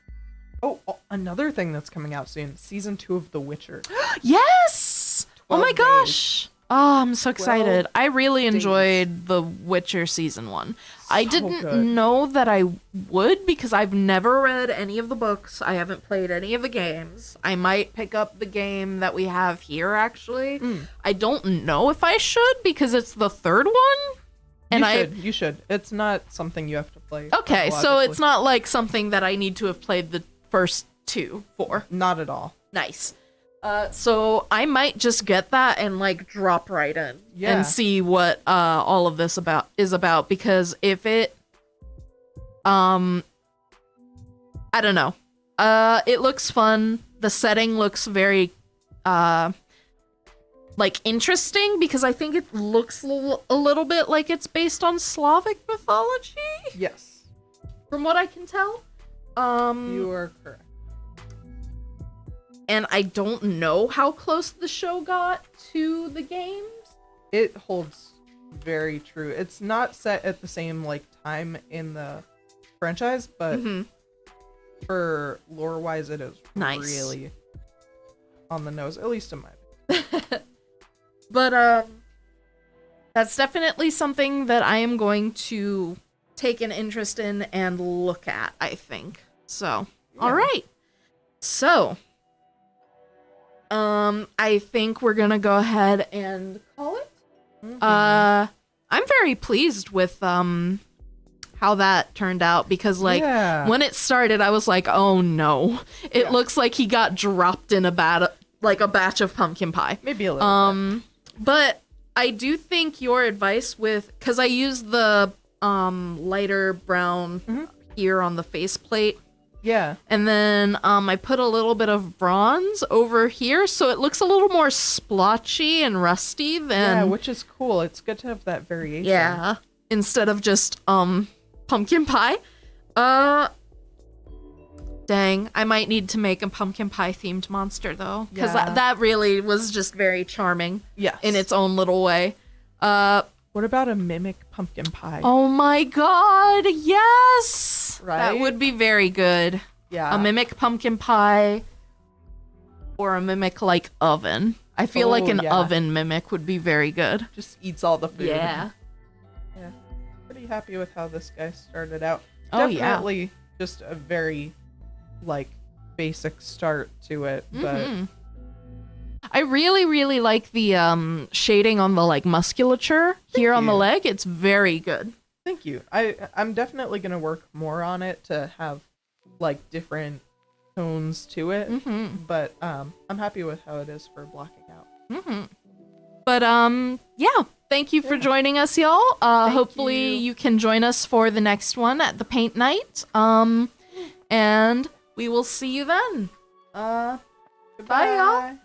Oh, another thing that's coming out soon. Season 2 of The Witcher. Yes! Oh my gosh. Oh, I'm so excited. I really days. enjoyed The Witcher season 1. I didn't good. know that I would, because I've never read any of the books. I haven't played any of the games. I might pick up the game that we have here, actually. I don't know if I should, because it's the third one. And you should. It's not something you have to play. Okay, so it's not like something that I need to have played the first 2 for. Not at all. Nice. So I might just get that and, like, drop right in and see what all of this is about, because if it I don't know. It looks fun. The setting looks very like, interesting, because I think it looks a little bit like it's based on Slavic mythology. Yes. From what I can tell. You are correct. And I don't know how close the show got to the games. It holds very true. It's not set at the same like time in the franchise, but for lore wise, it is Nice. really on the nose, at least in my opinion. But that's definitely something that I am going to take an interest in and look at, I think. So, all right. So, I think we're gonna go ahead and call it. I'm very pleased with how that turned out because when it started, I was like, oh no, it looks like he got dropped in a batch of pumpkin pie. Maybe a little bit. But I do think your advice because I used the lighter brown here on the faceplate. Yeah. And then I put a little bit of bronze over here, so it looks a little more splotchy and rusty than... Yeah, which is cool. It's good to have that variation. Yeah, instead of just pumpkin pie. Dang, I might need to make a pumpkin pie themed monster though, because that really was just very charming. Yes. In its own little way. What about a mimic pumpkin pie? Oh my god, yes! Right? That would be very good. Yeah. A mimic pumpkin pie or a mimic like oven. I feel like an oven mimic would be very good. Just eats all the food. Yeah. Yeah. Pretty happy with how this guy started out. Oh, Definitely just a very like basic start to it, but I really, really like the shading on the like musculature here on the leg. It's very good. Thank you. I'm definitely gonna work more on it to have like different tones to it. But I'm happy with how it is for blocking out. But yeah, thank you for joining us, y'all. Hopefully you can join us for the next one at the paint night. And we will see you then. Goodbye, Bye, y'all.